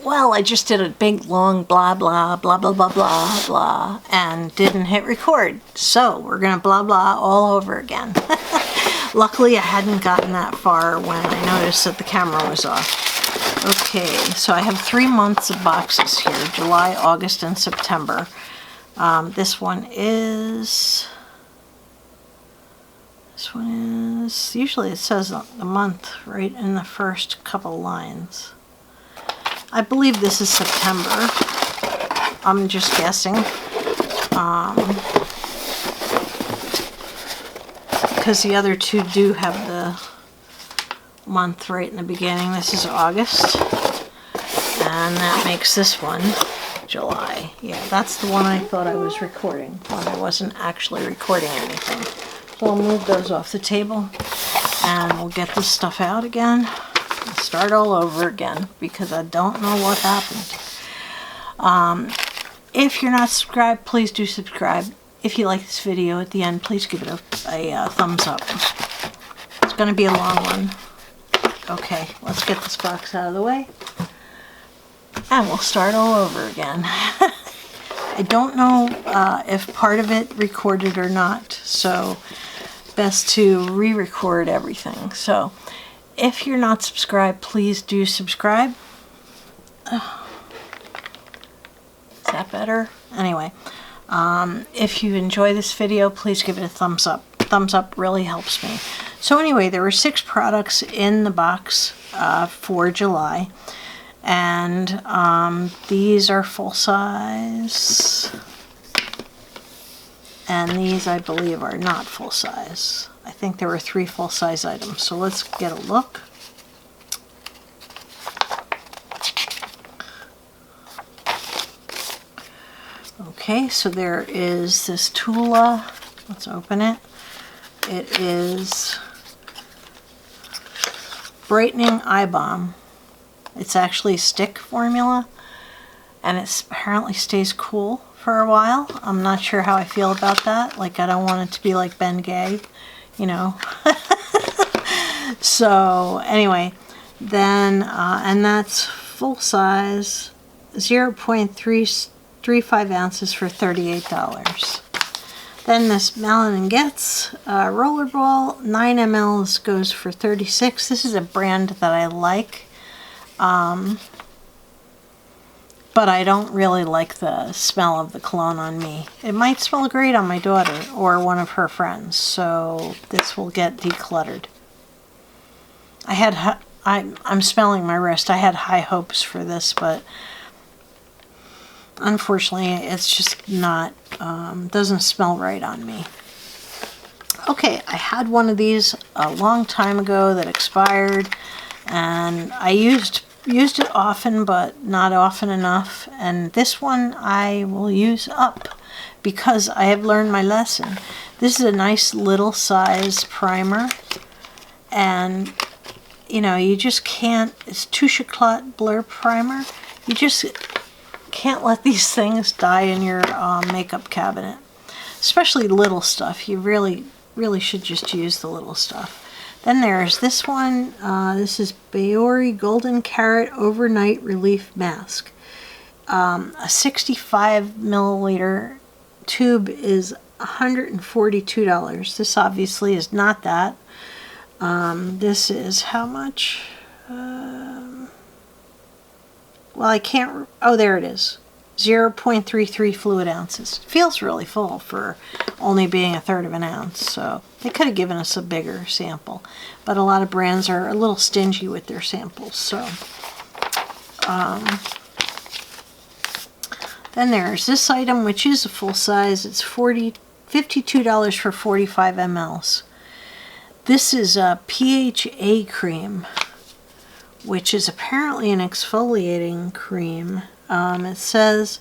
Well, I just did a big long blah blah blah blah blah blah blah and didn't hit record. So we're gonna blah blah all over again. Luckily I hadn't gotten that far when I noticed that the camera was off. Okay, so I have 3 months of boxes here, July, August, and September. This one is, usually it says the month right in the first couple lines. I believe this is September. I'm just guessing. Because the other two do have the month right in the beginning. This is August. And that makes this one July. Yeah, that's the one I thought I was recording when I wasn't actually recording anything. So I'll move those off the table and we'll get this stuff out again. Start all over again because I don't know what happened. If you're not subscribed, please do subscribe. If you like this video at the end, please give it a thumbs up. It's going to be a long one. Okay, let's get this box out of the way and we'll start all over again. I don't know if part of it recorded or not, so best to re-record everything. So if you're not subscribed, please do subscribe. Is that better? Anyway, if you enjoy this video, please give it a thumbs up. Thumbs up really helps me. So anyway, there were 6 products in the box for July. And these are full size. And these, I believe, are not full size. I think there were 3 full-size items, so let's get a look. Okay, so there is this Tula. Let's open it. It is Brightening Eye Balm. It's actually stick formula, and it apparently stays cool for a while. I'm not sure how I feel about that. Like, I don't want it to be like Ben Gay, you know. So anyway, then and that's full size, 0.335 ounces for $38. Then this Malin & Getz rollerball, 9 ml goes for $36. This is a brand that I like, but I don't really like the smell of the cologne on me. It might smell great on my daughter or one of her friends, so this will get decluttered. I'm smelling my wrist. I had high hopes for this, but unfortunately it's just not, doesn't smell right on me. Okay, I had one of these a long time ago that expired, and I used it often, but not often enough. And this one I will use up because I have learned my lesson. This is a nice little size primer, and you know, you just can't, it's Touche Éclat Blur Primer. You just can't let these things die in your makeup cabinet, especially little stuff. You really should just use the little stuff. Then there's this one. This is Biore Golden Carrot Overnight Relief Mask. A 65 milliliter tube is $142. This obviously is not that. This is how much? Well, I can't, oh, there it is. 0.33 fluid ounces. Feels really full for only being 1/3 of an ounce, so they could have given us a bigger sample. But a lot of brands are a little stingy with their samples, so. Then there's this item, which is a full size. It's $52 for 45 mLs. This is a PHA cream, which is apparently an exfoliating cream. It says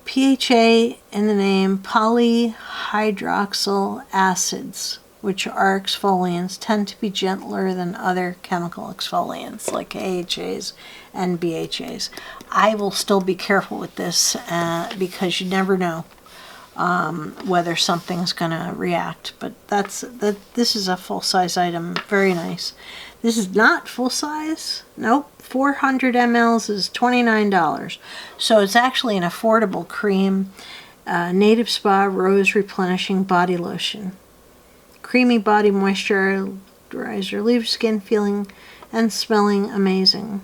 PHA in the name, polyhydroxyl acids, which are exfoliants, tend to be gentler than other chemical exfoliants like AHAs and BHAs. I will still be careful with this because you never know. whether something's gonna react. But this is a full-size item. Very nice. This is not full-size. Nope. 400 mLs is $29. So it's actually an affordable cream. Native Spa Rose Replenishing Body Lotion. Creamy body moisturizer. Leaves skin feeling and smelling amazing.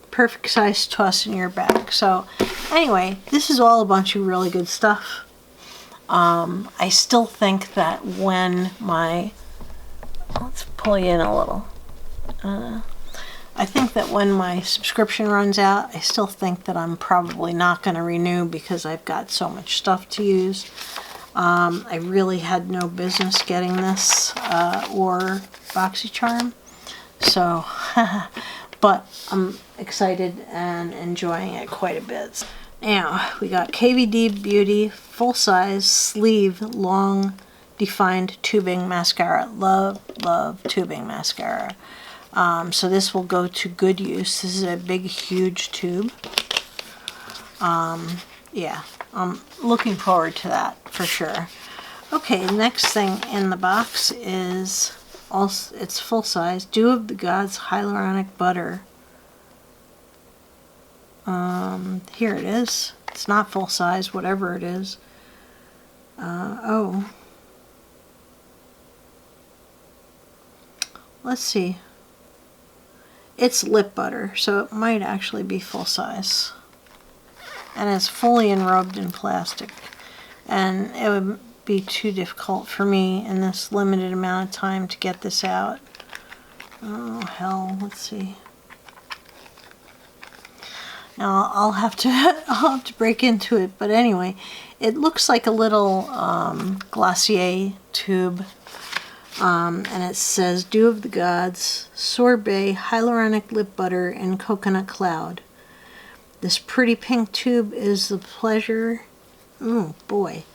Perfect size to toss in your bag. So anyway, this is all a bunch of really good stuff. I still think that when my, let's pull you in a little. I think that when my subscription runs out, I still think that I'm probably not going to renew because I've got so much stuff to use. I really had no business getting this or BoxyCharm. So, but I'm excited and enjoying it quite a bit. Now, we got KVD Beauty full-size sleeve long defined tubing mascara. Love, love tubing mascara. So this will go to good use. This is a big, huge tube. Yeah, I'm looking forward to that for sure. Okay, next thing in the box is also, it's full size, Dew of the Gods Hyaluronic Butter. Here it is. It's not full size, whatever it is. Oh. Let's see. It's lip butter, so it might actually be full size. And it's fully enrobed in plastic. And it would be too difficult for me in this limited amount of time to get this out. Oh, hell, let's see. Now, I'll have to break into it, but anyway, it looks like a little Glossier tube. And it says Dew of the Gods Sorbet Hyaluronic Lip Butter and Coconut Cloud. This pretty pink tube is the pleasure. Oh boy.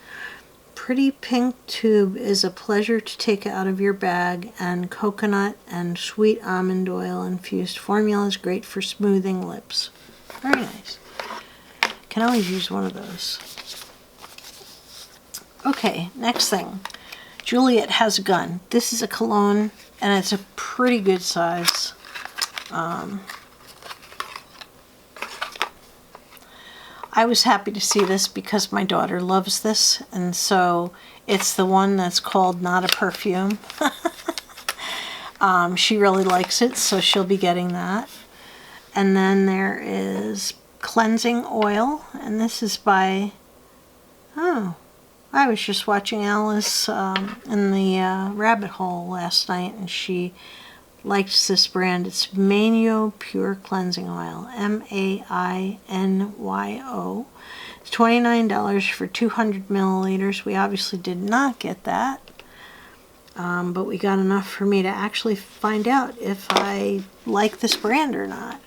Pretty pink tube is a pleasure to take out of your bag, and coconut and sweet almond oil infused formula is great for smoothing lips. Very nice. Can always use one of those. Okay, next thing. Juliet Has a Gun. This is a cologne, and it's a pretty good size. I was happy to see this because my daughter loves this, and so it's the one that's called Not a Perfume. She really likes it, so she'll be getting that. And then there is Cleansing Oil, and this is by, oh, I was just watching Alice in the rabbit hole last night, and she likes this brand. It's Manyo Pure Cleansing Oil, M-A-I-N-Y-O. It's $29 for 200 milliliters. We obviously did not get that, but we got enough for me to actually find out if I like this brand or not.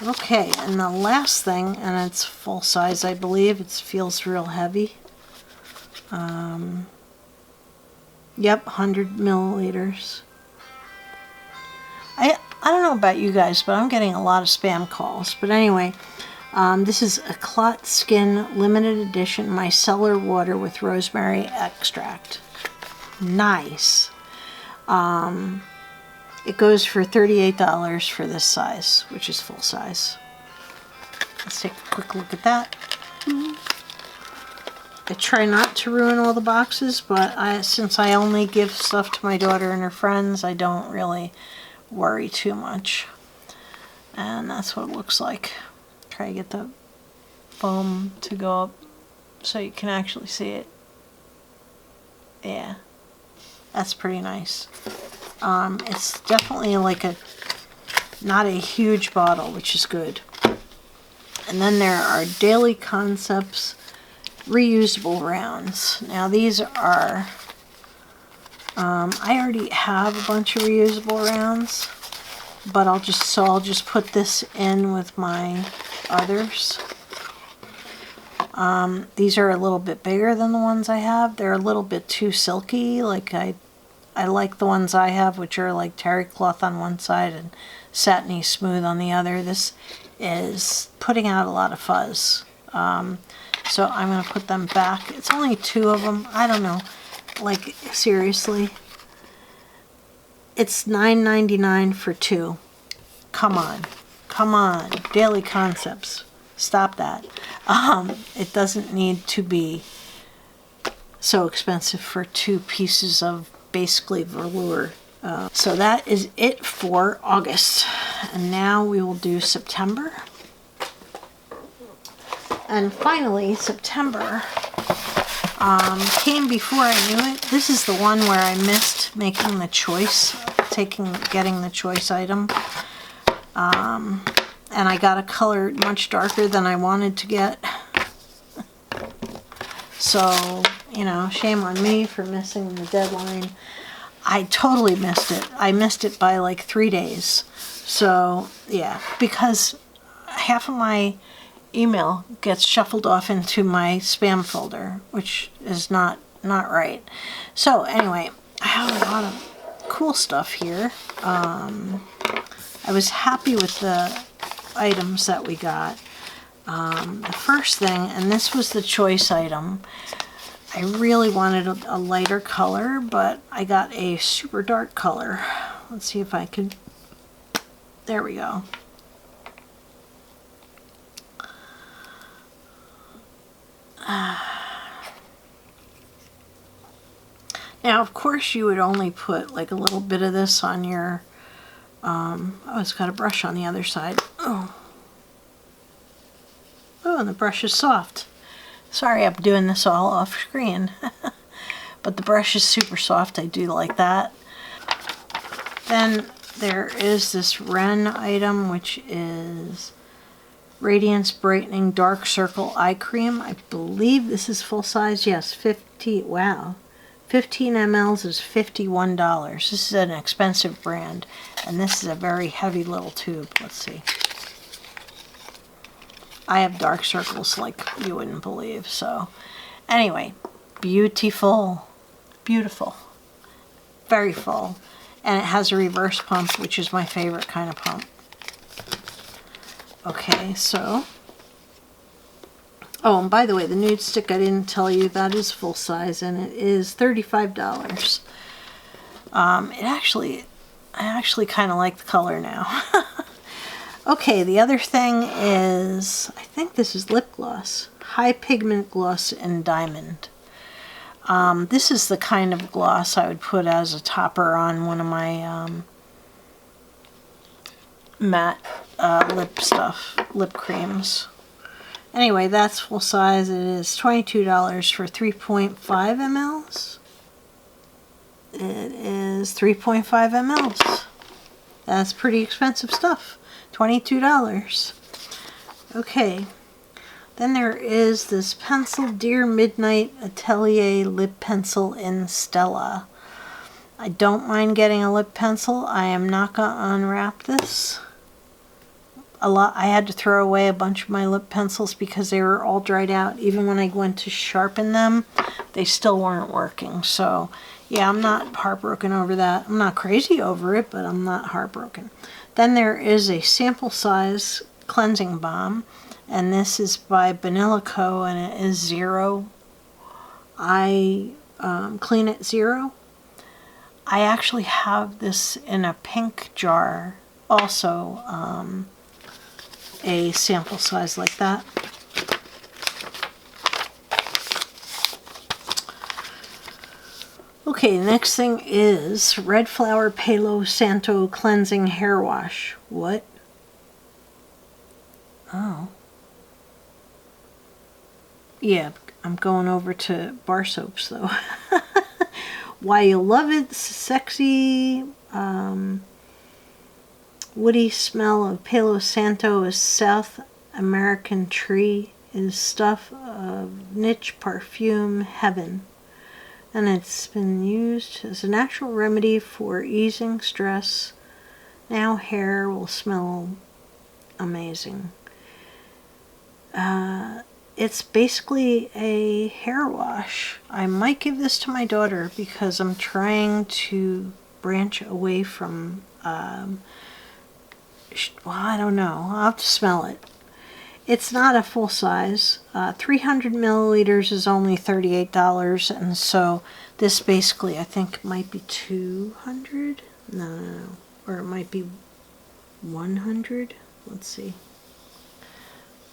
Okay, and the last thing, and it's full size, I believe. It feels real heavy. Yep, 100 milliliters. I don't know about you guys, but I'm getting a lot of spam calls. But anyway, this is a Clot Skin limited edition micellar water with rosemary extract. Nice. It goes for $38 for this size, which is full size. Let's take a quick look at that. I try not to ruin all the boxes, but since I only give stuff to my daughter and her friends, I don't really worry too much. And that's what it looks like. Try to get the foam to go up so you can actually see it. Yeah, that's pretty nice. It's definitely like not a huge bottle, which is good. And then there are Daily Concepts reusable rounds. Now these are, I already have a bunch of reusable rounds, but I'll just put this in with my others. These are a little bit bigger than the ones I have. They're a little bit too silky. Like I like the ones I have, which are like terry cloth on one side and satiny smooth on the other. This is putting out a lot of fuzz. So I'm going to put them back. It's only 2 of them. I don't know. Like, seriously. It's $9.99 for 2. Come on. Come on. Daily Concepts. Stop that. It doesn't need to be so expensive for 2 pieces of basically velour. So that is it for August. And now we will do September. And finally, September came before I knew it. This is the one where I missed making the choice, getting the choice item. And I got a color much darker than I wanted to get. So, you know, shame on me for missing the deadline. I totally missed it. I missed it by like 3 days. So, yeah, because half of my email gets shuffled off into my spam folder, which is not right. So, anyway, I have a lot of cool stuff here. I was happy with the items that we got. The first thing, and this was the choice item, I really wanted a lighter color, but I got a super dark color. Let's see if I can, there we go. Now, of course, you would only put like a little bit of this on your, oh, it's got a brush on the other side. Oh, and the brush is soft. Sorry, I'm doing this all off screen. But the brush is super soft. I do like that. Then there is this Ren item, which is Radiance Brightening Dark Circle Eye Cream. I believe this is full size. Yes, 50, wow. 15 mLs is $51. This is an expensive brand. And this is a very heavy little tube. Let's see. I have dark circles like you wouldn't believe. So anyway, beautiful, beautiful, very full. And it has a reverse pump, which is my favorite kind of pump. Okay, so, oh, and by the way, the nude stick I didn't tell you, that is full size, and it is $35. I actually kind of like the color now. Okay, the other thing is, I think this is lip gloss. High Pigment Gloss in Diamond. This is the kind of gloss I would put as a topper on one of my matte lip creams. Anyway, that's full size. It is $22 for 3.5 mLs. It is 3.5 mLs. That's pretty expensive stuff. $22. Okay, then there is this pencil, Dear Midnight Atelier lip pencil in Stella. I don't mind getting a lip pencil. I am not gonna unwrap this. I had to throw away a bunch of my lip pencils because they were all dried out. Even when I went to sharpen them, they still weren't working. So yeah, I'm not heartbroken over that. I'm not crazy over it, but I'm not heartbroken. Then there is a sample size cleansing balm, and this is by Vanilla Co. and it is Zero. I Clean It Zero. I actually have this in a pink jar, also a sample size like that. Okay, the next thing is Red Flower Palo Santo Cleansing Hair Wash. What? Oh. Yeah, I'm going over to bar soaps though. Why You Love It, sexy, woody smell of Palo Santo, a South American tree, is stuff of niche perfume heaven. And it's been used as a natural remedy for easing stress. Now hair will smell amazing. It's basically a hair wash. I might give this to my daughter because I'm trying to branch away from well, I don't know. I'll have to smell it. It's not a full size. 300 milliliters is only $38, and so this basically I think might be 200. No, or it might be 100. Let's see.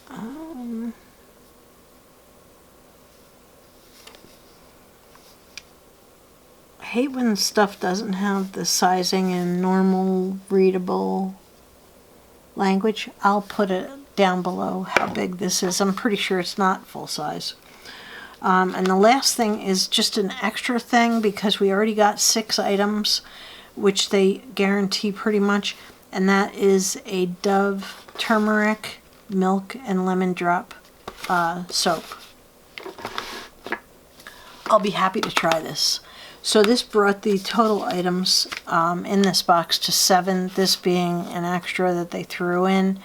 I hate when stuff doesn't have the sizing in normal readable language. I'll put it down below how big this is. I'm pretty sure it's not full size. And the last thing is just an extra thing because we already got 6 items, which they guarantee pretty much, and that is a Dove turmeric, milk, and lemon drop soap. I'll be happy to try this. So this brought the total items in this box to 7, this being an extra that they threw in.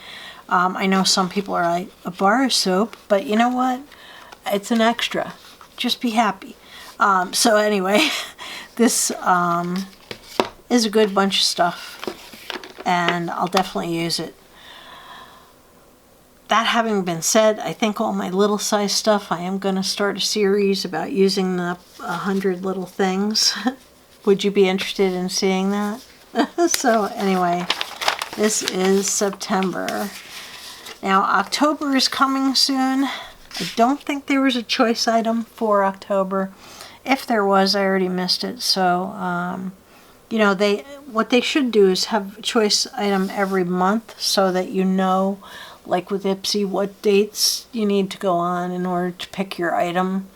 I know some people are like, a bar of soap, but you know what? It's an extra. Just be happy. So anyway, this is a good bunch of stuff, and I'll definitely use it. That having been said, I think all my little size stuff, I am going to start a series about using the 100 little things. Would you be interested in seeing that? So anyway, this is September. Now October is coming soon. I don't think there was a choice item for October. If there was, I already missed it. So, you know, what they should do is have a choice item every month so that you know, like with Ipsy, what dates you need to go on in order to pick your item.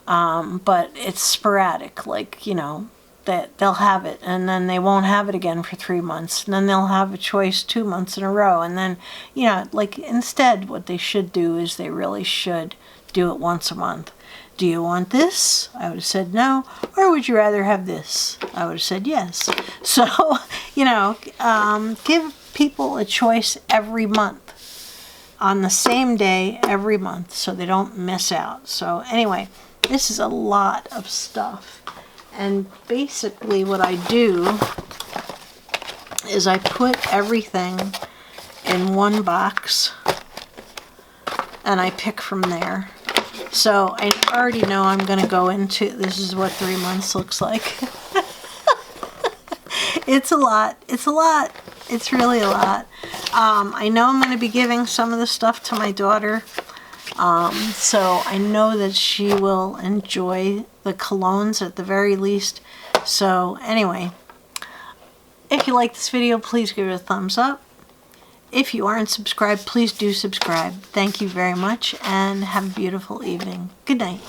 But it's sporadic, like, you know, that they'll have it and then they won't have it again for 3 months. And then they'll have a choice 2 months in a row. And then, you know, like instead what they should do is they really should do it once a month. Do you want this? I would have said no. Or would you rather have this? I would have said yes. So, you know, give people a choice every month. On the same day every month so they don't miss out. So anyway, this is a lot of stuff. And basically what I do is I put everything in one box and I pick from there. So I already know I'm going to go into, this is what 3 months looks like. It's a lot. It's a lot. It's really a lot. I know I'm going to be giving some of the stuff to my daughter. So I know that she will enjoy the colognes at the very least. So anyway, if you like this video, please give it a thumbs up. If you aren't subscribed, please do subscribe. Thank you very much and have a beautiful evening. Good night.